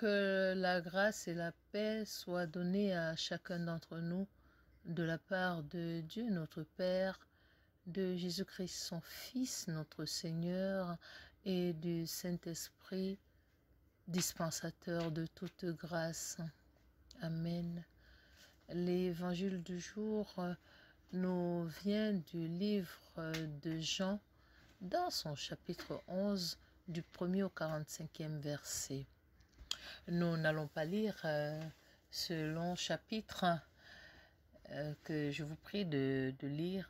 Que la grâce et la paix soient données à chacun d'entre nous de la part de Dieu notre Père, de Jésus-Christ son Fils, notre Seigneur, et du Saint-Esprit, dispensateur de toute grâce. Amen. L'évangile du jour nous vient du livre de Jean, dans son chapitre 11, du 1er au 45e verset. Nous n'allons pas lire ce long chapitre que je vous prie de lire,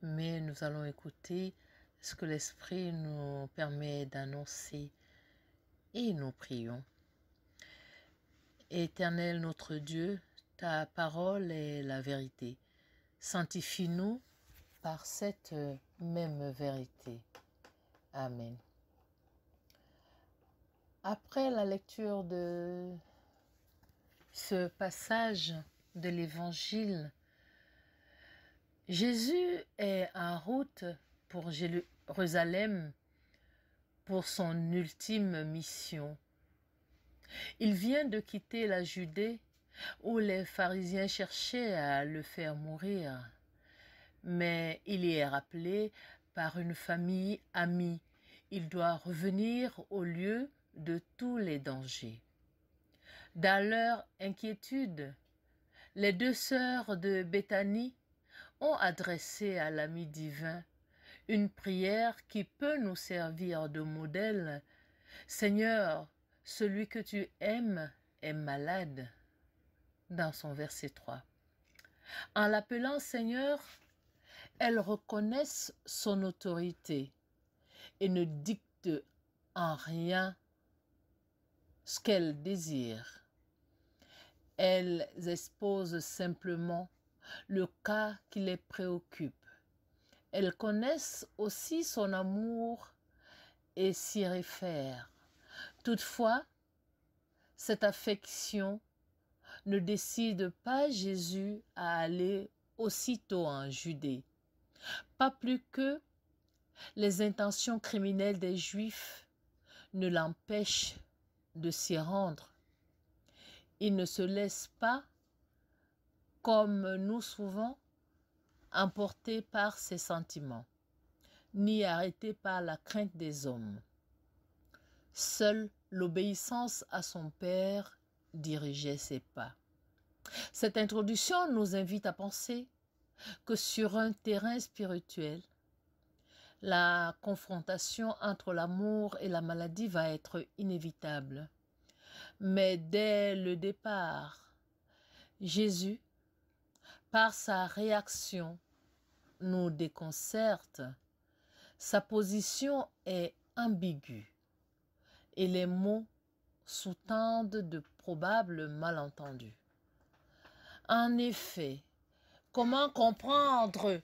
mais nous allons écouter ce que l'Esprit nous permet d'annoncer et nous prions. Éternel notre Dieu, ta parole est la vérité. Sanctifie-nous par cette même vérité. Amen. Après la lecture de ce passage de l'Évangile, Jésus est en route pour Jérusalem pour son ultime mission. Il vient de quitter la Judée où les pharisiens cherchaient à le faire mourir, mais il y est rappelé par une famille amie. Il doit revenir au lieu de tous les dangers. Dans leur inquiétude, les deux sœurs de Béthanie ont adressé à l'ami divin une prière qui peut nous servir de modèle. Seigneur, celui que tu aimes est malade, dans son verset 3. En l'appelant Seigneur, elles reconnaissent son autorité et ne dictent en rien ce qu'elles désirent. Elles exposent simplement le cas qui les préoccupe. Elles connaissent aussi son amour et s'y réfèrent. Toutefois, cette affection ne décide pas Jésus à aller aussitôt en Judée, pas plus que les intentions criminelles des Juifs ne l'empêchent de s'y rendre. Il ne se laisse pas, comme nous souvent, emporté par ses sentiments, ni arrêté par la crainte des hommes. Seule l'obéissance à son Père dirigeait ses pas. Cette introduction nous invite à penser que sur un terrain spirituel, la confrontation entre l'amour et la maladie va être inévitable. Mais dès le départ, Jésus, par sa réaction, nous déconcerte. Sa position est ambiguë et les mots sous-tendent de probables malentendus. En effet, comment comprendre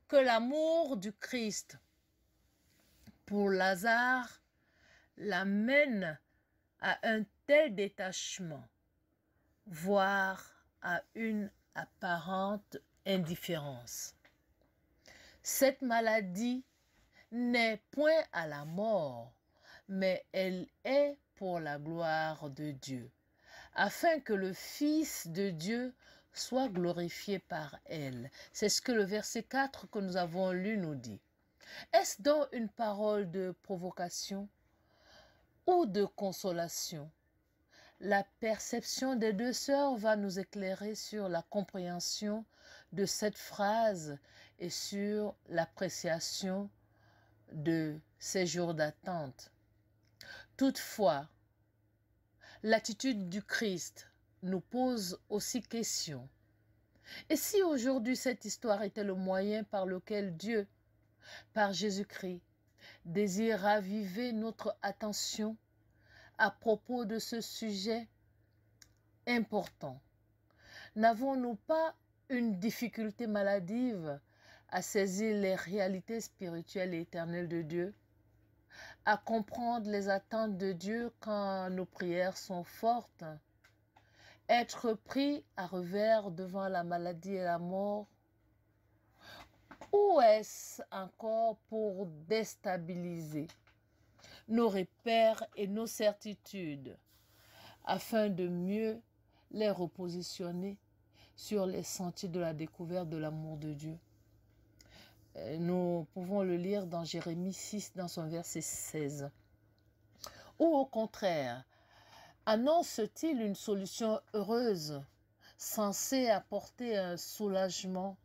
que l'amour du Christ pour Lazare l'amène à un tel détachement, voire à une apparente indifférence? Cette maladie n'est point à la mort, mais elle est pour la gloire de Dieu, afin que le Fils de Dieu soit glorifié par elle. C'est ce que le verset 4 que nous avons lu nous dit. Est-ce donc une parole de provocation ou de consolation? La perception des deux sœurs va nous éclairer sur la compréhension de cette phrase et sur l'appréciation de ces jours d'attente. Toutefois, l'attitude du Christ nous pose aussi question. Et si aujourd'hui cette histoire était le moyen par lequel Dieu, par Jésus-Christ, désire raviver notre attention à propos de ce sujet important? N'avons-nous pas une difficulté maladive à saisir les réalités spirituelles et éternelles de Dieu, à comprendre les attentes de Dieu quand nos prières sont fortes, être pris à revers devant la maladie et la mort? Ou est-ce encore pour déstabiliser, nos repères et nos certitudes, afin de mieux les repositionner sur les sentiers de la découverte de l'amour de Dieu. Nous pouvons le lire dans Jérémie 6, dans son verset 16. Ou au contraire, annonce-t-il une solution heureuse, censée apporter un soulagement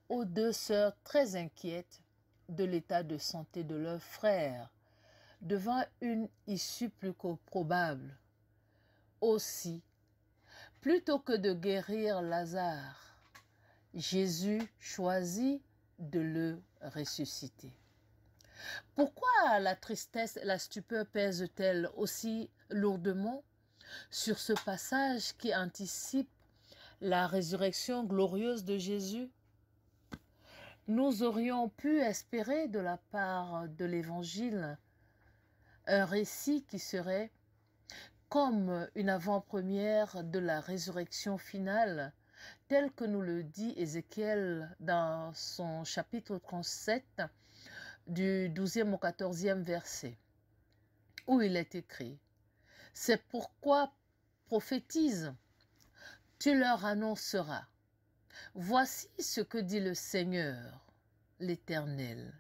aux deux sœurs très inquiètes de l'état de santé de leur frère, devant une issue plus que probable? Aussi, plutôt que de guérir Lazare, Jésus choisit de le ressusciter. Pourquoi la tristesse et la stupeur pèsent-elles aussi lourdement sur ce passage qui anticipe la résurrection glorieuse de Jésus? Nous aurions pu espérer de la part de l'Évangile un récit qui serait comme une avant-première de la résurrection finale, tel que nous le dit Ézéchiel dans son chapitre 37, du 12e au 14e verset, où il est écrit: « C'est pourquoi prophétise, tu leur annonceras. Voici ce que dit le Seigneur, l'Éternel.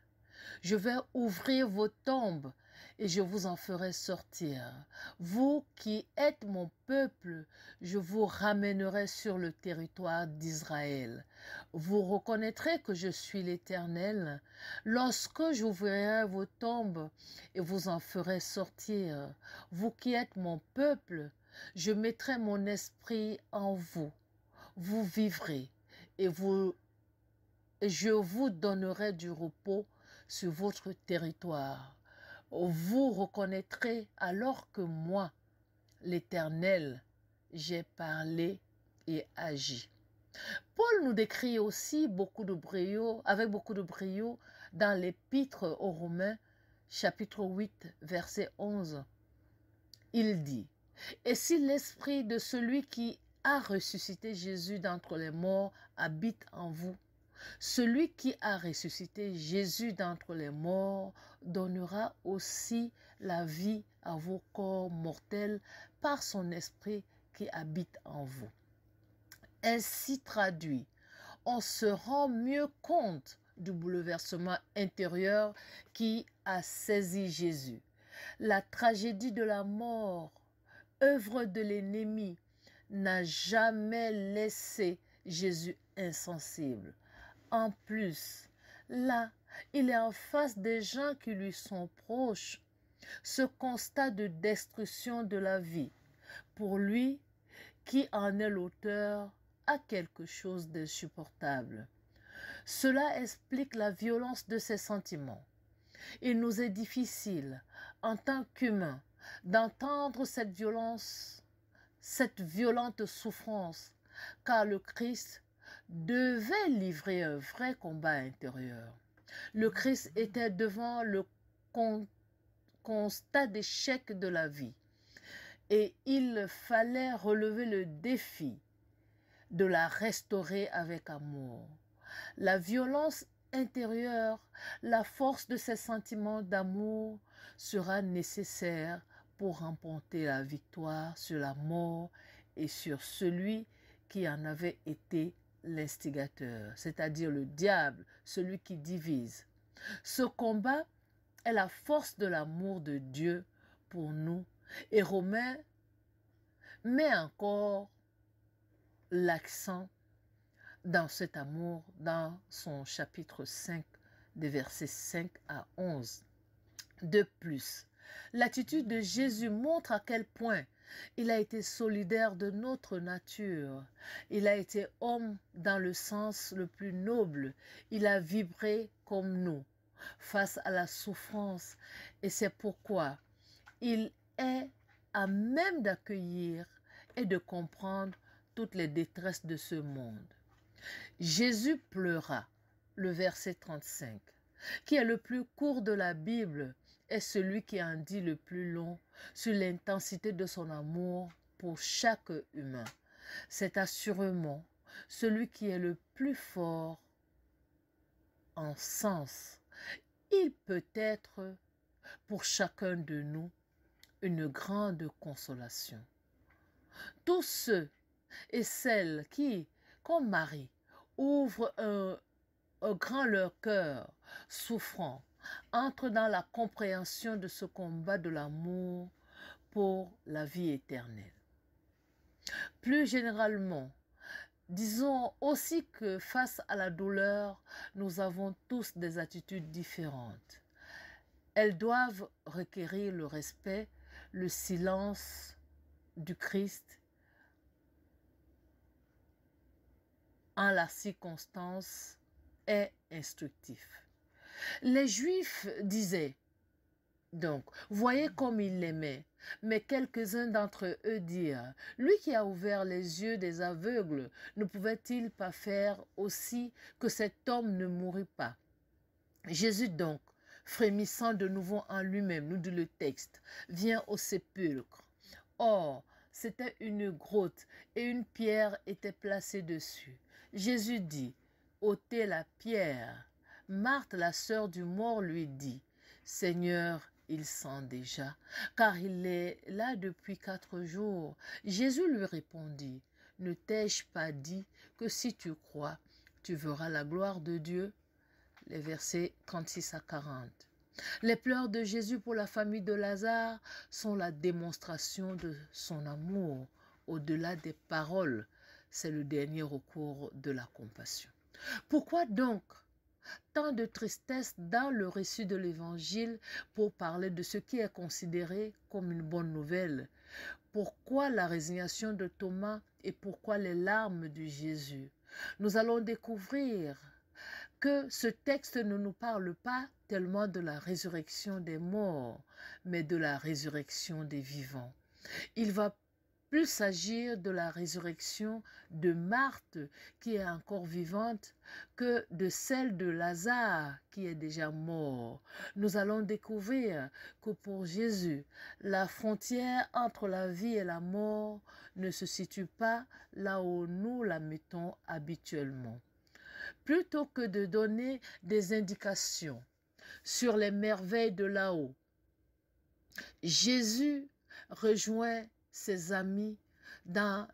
Je vais ouvrir vos tombes et je vous en ferai sortir. Vous qui êtes mon peuple, je vous ramènerai sur le territoire d'Israël. Vous reconnaîtrez que je suis l'Éternel lorsque j'ouvrirai vos tombes et vous en ferai sortir. Vous qui êtes mon peuple, je mettrai mon esprit en vous. Vous vivrez et je vous donnerai du repos sur votre territoire. Vous reconnaîtrez alors que moi, l'Éternel, j'ai parlé et agi. » Paul nous décrit aussi avec beaucoup de brio dans l'Épître aux Romains, chapitre 8, verset 11. Il dit: « Et si l'esprit de celui qui a ressuscité Jésus d'entre les morts habite en vous, celui qui a ressuscité Jésus d'entre les morts donnera aussi la vie à vos corps mortels par son esprit qui habite en vous. » Ainsi traduit, on se rend mieux compte du bouleversement intérieur qui a saisi Jésus. La tragédie de la mort, œuvre de l'ennemi, n'a jamais laissé Jésus insensible. En plus, là, il est en face des gens qui lui sont proches. Ce constat de destruction de la vie, pour lui, qui en est l'auteur, a quelque chose d'insupportable. Cela explique la violence de ses sentiments. Il nous est difficile, en tant qu'humains, d'entendre cette violente souffrance, car le Christ devait livrer un vrai combat intérieur. Le Christ était devant le constat d'échec de la vie et il fallait relever le défi de la restaurer avec amour. La violence intérieure, la force de ces sentiments d'amour sera nécessaire pour remporter la victoire sur la mort et sur celui qui en avait été l'instigateur, c'est-à-dire le diable, celui qui divise. Ce combat est la force de l'amour de Dieu pour nous, et Romain met encore l'accent dans cet amour dans son chapitre 5, des versets 5 à 11. De plus, l'attitude de Jésus montre à quel point il a été solidaire de notre nature. Il a été homme dans le sens le plus noble. Il a vibré comme nous face à la souffrance et c'est pourquoi il est à même d'accueillir et de comprendre toutes les détresses de ce monde. Jésus pleura, le verset 35, qui est le plus court de la Bible, est celui qui en dit le plus long sur l'intensité de son amour pour chaque humain. C'est assurément celui qui est le plus fort en sens. Il peut être pour chacun de nous une grande consolation. Tous ceux et celles qui, comme Marie, ouvrent un grand leur cœur, souffrant, entrent dans la compréhension de ce combat de l'amour pour la vie éternelle. Plus généralement, disons aussi que face à la douleur, nous avons tous des attitudes différentes. Elles doivent requérir le respect, le silence du Christ en la circonstance est instructif. Les Juifs disaient donc, voyez comme il l'aimait. Mais quelques-uns d'entre eux dirent, lui qui a ouvert les yeux des aveugles, ne pouvait-il pas faire aussi que cet homme ne mourût pas? Jésus donc, frémissant de nouveau en lui-même, nous dit le texte, vient au sépulcre. Or, c'était une grotte et une pierre était placée dessus. Jésus dit, ôtez la pierre. Marthe, la sœur du mort, lui dit, Seigneur, il sent déjà, car il est là depuis 4 jours. Jésus lui répondit, ne t'ai-je pas dit que si tu crois, tu verras la gloire de Dieu? Les versets 36 à 40. Les pleurs de Jésus pour la famille de Lazare sont la démonstration de son amour. Au-delà des paroles, c'est le dernier recours de la compassion. Pourquoi donc tant de tristesse dans le récit de l'Évangile pour parler de ce qui est considéré comme une bonne nouvelle? Pourquoi la résignation de Thomas et pourquoi les larmes de Jésus? Nous allons découvrir que ce texte ne nous parle pas tellement de la résurrection des morts, mais de la résurrection des vivants. Il va plus s'agir de la résurrection de Marthe, qui est encore vivante, que de celle de Lazare, qui est déjà mort. Nous allons découvrir que pour Jésus, la frontière entre la vie et la mort ne se situe pas là où nous la mettons habituellement. Plutôt que de donner des indications sur les merveilles de là-haut, Jésus rejoint ses amis dans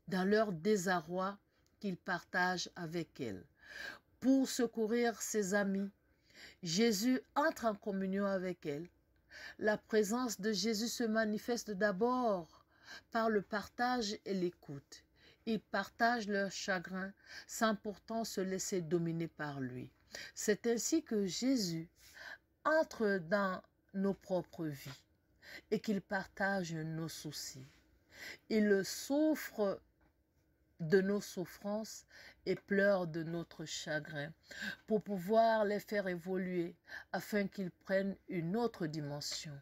leur désarroi qu'il partage avec elles. Pour secourir ses amis, Jésus entre en communion avec elles. La présence de Jésus se manifeste d'abord par le partage et l'écoute. Ils partagent leur chagrin sans pourtant se laisser dominer par lui. C'est ainsi que Jésus entre dans nos propres vies et qu'il partage nos soucis. Il souffre de nos souffrances et pleure de notre chagrin pour pouvoir les faire évoluer afin qu'ils prennent une autre dimension.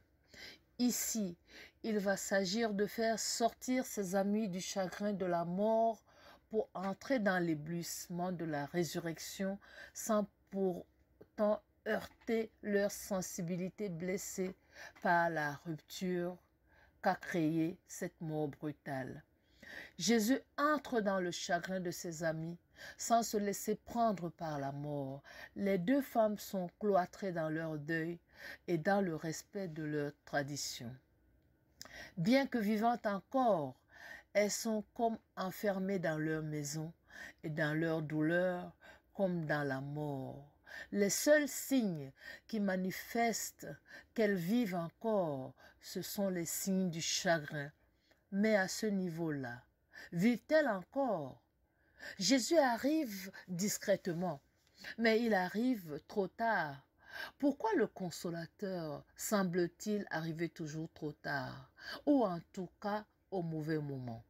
Ici, il va s'agir de faire sortir ses amis du chagrin de la mort pour entrer dans l'éblouissement de la résurrection sans pourtant heurter leur sensibilité blessée par la rupture qu'a créée cette mort brutale. Jésus entre dans le chagrin de ses amis sans se laisser prendre par la mort. Les deux femmes sont cloîtrées dans leur deuil et dans le respect de leur tradition. Bien que vivantes encore, elles sont comme enfermées dans leur maison et dans leur douleur comme dans la mort. Les seuls signes qui manifestent qu'elles vivent encore, ce sont les signes du chagrin. Mais à ce niveau-là, vivent-elles encore? Jésus arrive discrètement, mais il arrive trop tard. Pourquoi le consolateur semble-t-il arriver toujours trop tard, ou en tout cas au mauvais moment?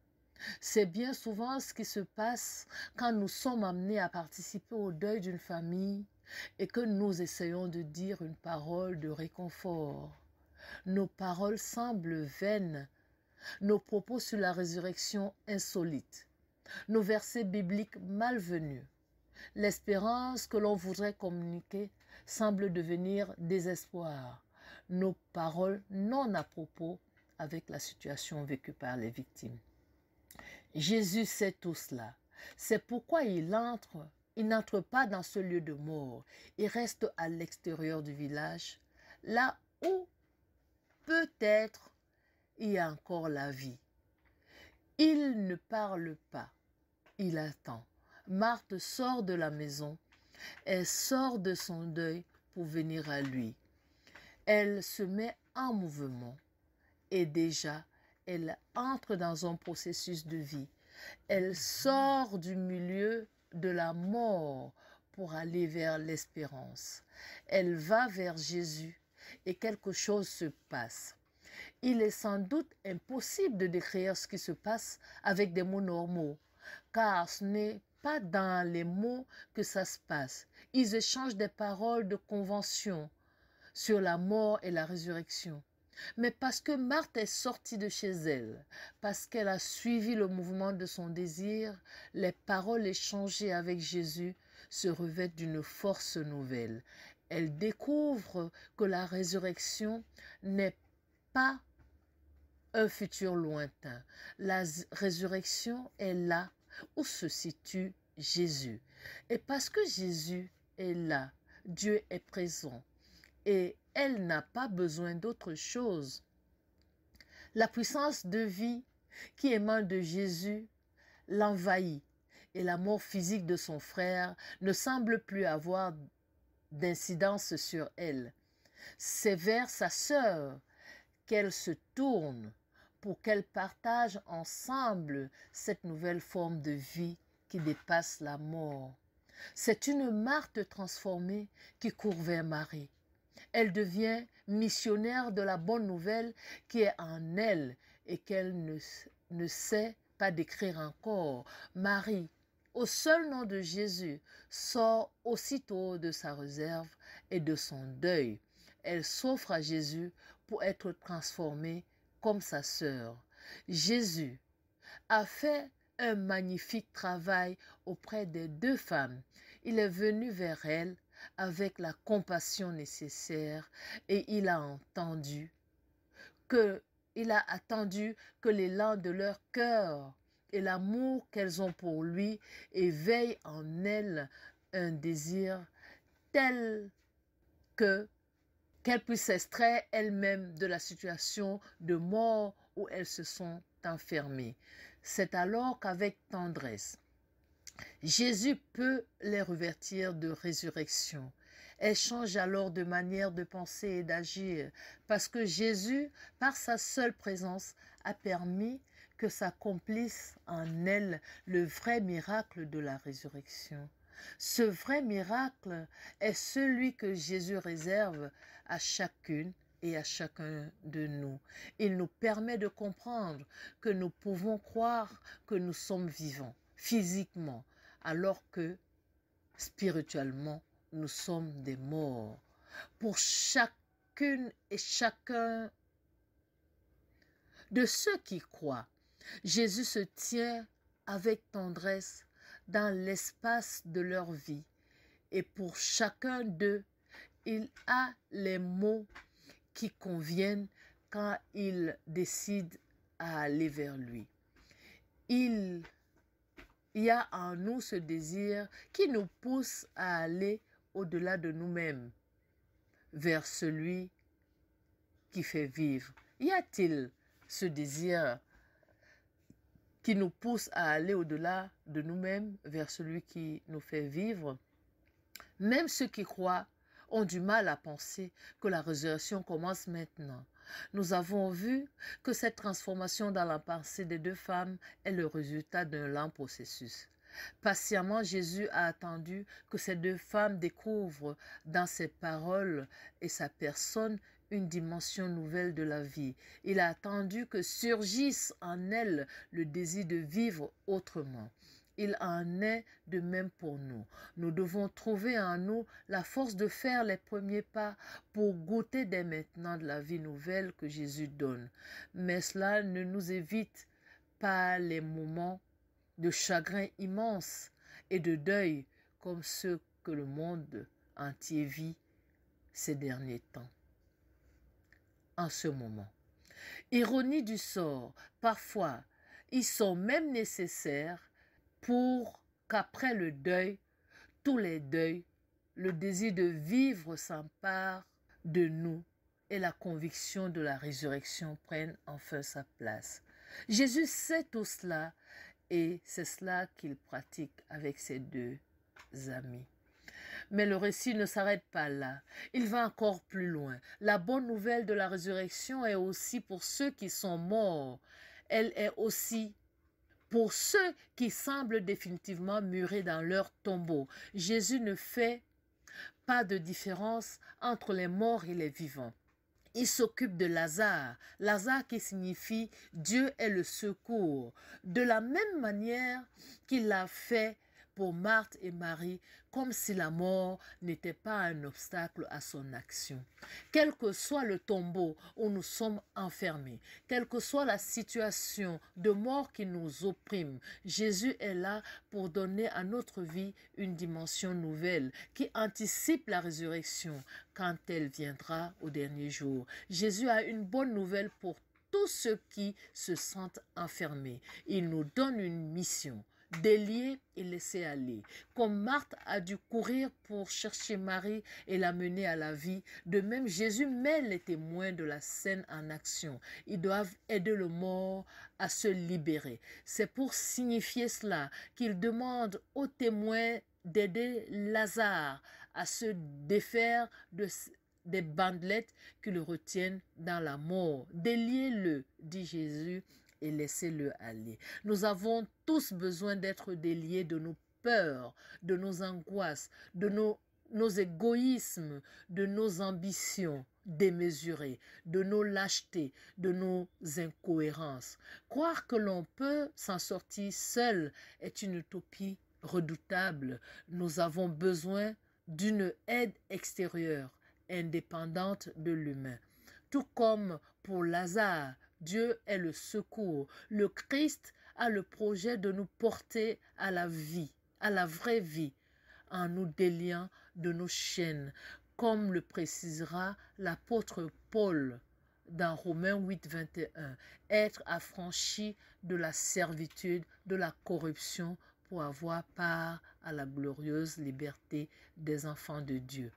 C'est bien souvent ce qui se passe quand nous sommes amenés à participer au deuil d'une famille et que nous essayons de dire une parole de réconfort. Nos paroles semblent vaines, nos propos sur la résurrection insolites, nos versets bibliques malvenus. L'espérance que l'on voudrait communiquer semble devenir désespoir. Nos paroles non à propos avec la situation vécue par les victimes. Jésus sait tout cela. C'est pourquoi il n'entre pas dans ce lieu de mort. Il reste à l'extérieur du village, là ou peut-être il y a encore la vie. Il ne parle pas, il attend. Marthe sort de la maison, elle sort de son deuil pour venir à lui. Elle se met en mouvement et déjà elle entre dans un processus de vie. Elle sort du milieu de la mort pour aller vers l'espérance. Elle va vers Jésus et quelque chose se passe. Il est sans doute impossible de décrire ce qui se passe avec des mots normaux, car ce n'est pas dans les mots que ça se passe. Ils échangent des paroles de convention sur la mort et la résurrection. Mais parce que Marthe est sortie de chez elle, parce qu'elle a suivi le mouvement de son désir, les paroles échangées avec Jésus se revêtent d'une force nouvelle. Elle découvre que la résurrection n'est pas un futur lointain. La résurrection est là où se situe Jésus. Et parce que Jésus est là, Dieu est présent. Et elle n'a pas besoin d'autre chose. La puissance de vie qui émane de Jésus l'envahit et la mort physique de son frère ne semble plus avoir d'incidence sur elle. C'est vers sa sœur qu'elle se tourne pour qu'elle partage ensemble cette nouvelle forme de vie qui dépasse la mort. C'est une Marthe transformée qui court vers Marie. Elle devient missionnaire de la bonne nouvelle qui est en elle et qu'elle ne sait pas décrire encore. Marie, au seul nom de Jésus, sort aussitôt de sa réserve et de son deuil. Elle s'offre à Jésus pour être transformée comme sa sœur. Jésus a fait un magnifique travail auprès des deux femmes. Il est venu vers elles avec la compassion nécessaire et il a attendu que l'élan de leur cœur et l'amour qu'elles ont pour lui éveillent en elles un désir tel qu'elles puissent s'extraire elles-mêmes de la situation de mort où elles se sont enfermées. C'est alors qu'avec tendresse, Jésus peut les revêtir de résurrection. Elles changent alors de manière de penser et d'agir parce que Jésus, par sa seule présence, a permis que s'accomplisse en elles le vrai miracle de la résurrection. Ce vrai miracle est celui que Jésus réserve à chacune et à chacun de nous. Il nous permet de comprendre que nous pouvons croire que nous sommes vivants physiquement, alors que spirituellement, nous sommes des morts. Pour chacune et chacun de ceux qui croient, Jésus se tient avec tendresse dans l'espace de leur vie. Et pour chacun d'eux, il a les mots qui conviennent quand il décide à aller vers lui. Il y a en nous ce désir qui nous pousse à aller au-delà de nous-mêmes, vers celui qui fait vivre. Y a-t-il ce désir qui nous pousse à aller au-delà de nous-mêmes, vers celui qui nous fait vivre? Même ceux qui croient ont du mal à penser que la résurrection commence maintenant. Nous avons vu que cette transformation dans la pensée des deux femmes est le résultat d'un lent processus. Patiemment, Jésus a attendu que ces deux femmes découvrent dans ses paroles et sa personne une dimension nouvelle de la vie. Il a attendu que surgisse en elles le désir de vivre autrement. Il en est de même pour nous. Nous devons trouver en nous la force de faire les premiers pas pour goûter dès maintenant de la vie nouvelle que Jésus donne. Mais cela ne nous évite pas les moments de chagrin immense et de deuil comme ceux que le monde entier vit ces derniers temps. En ce moment, ironie du sort, parfois, ils sont même nécessaires pour qu'après le deuil, tous les deuils, le désir de vivre s'empare de nous et la conviction de la résurrection prennent enfin sa place. Jésus sait tout cela et c'est cela qu'il pratique avec ses deux amis. Mais le récit ne s'arrête pas là. Il va encore plus loin. La bonne nouvelle de la résurrection est aussi pour ceux qui sont morts. Elle est aussi pour ceux qui semblent définitivement murés dans leur tombeau. Jésus ne fait pas de différence entre les morts et les vivants. Il s'occupe de Lazare, Lazare qui signifie Dieu est le secours, de la même manière qu'il l'a fait pour Marthe et Marie, comme si la mort n'était pas un obstacle à son action. Quel que soit le tombeau où nous sommes enfermés, quelle que soit la situation de mort qui nous opprime, Jésus est là pour donner à notre vie une dimension nouvelle qui anticipe la résurrection quand elle viendra au dernier jour. Jésus a une bonne nouvelle pour tous ceux qui se sentent enfermés. Il nous donne une mission. Délier et laisser aller. Comme Marthe a dû courir pour chercher Marie et l'amener à la vie, de même Jésus met les témoins de la scène en action. Ils doivent aider le mort à se libérer. C'est pour signifier cela qu'il demande aux témoins d'aider Lazare à se défaire des bandelettes qui le retiennent dans la mort. Déliez-le, dit Jésus, et laissez-le aller. Nous avons tous besoin d'être déliés de nos peurs, de nos angoisses, de nos égoïsmes, de nos ambitions démesurées, de nos lâchetés, de nos incohérences. Croire que l'on peut s'en sortir seul est une utopie redoutable. Nous avons besoin d'une aide extérieure, indépendante de l'humain. Tout comme pour Lazare, Dieu est le secours. Le Christ a le projet de nous porter à la vie, à la vraie vie, en nous déliant de nos chaînes, comme le précisera l'apôtre Paul dans Romains 8, 21. Être affranchi de la servitude, de la corruption, pour avoir part à la glorieuse liberté des enfants de Dieu.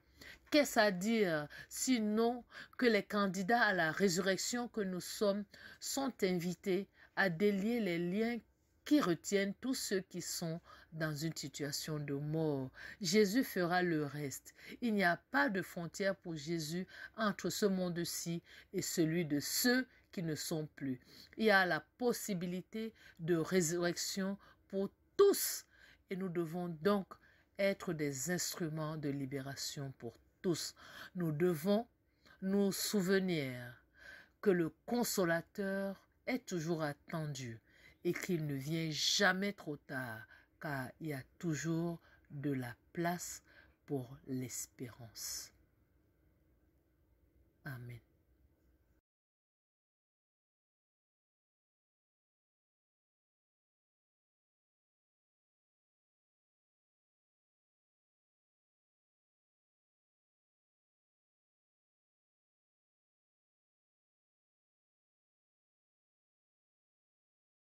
Qu'est-ce à dire sinon que les candidats à la résurrection que nous sommes sont invités à délier les liens qui retiennent tous ceux qui sont dans une situation de mort. Jésus fera le reste. Il n'y a pas de frontière pour Jésus entre ce monde-ci et celui de ceux qui ne sont plus. Il y a la possibilité de résurrection pour tous et nous devons donc être des instruments de libération pour tous. Nous devons nous souvenir que le Consolateur est toujours attendu et qu'il ne vient jamais trop tard, car il y a toujours de la place pour l'espérance. Amen.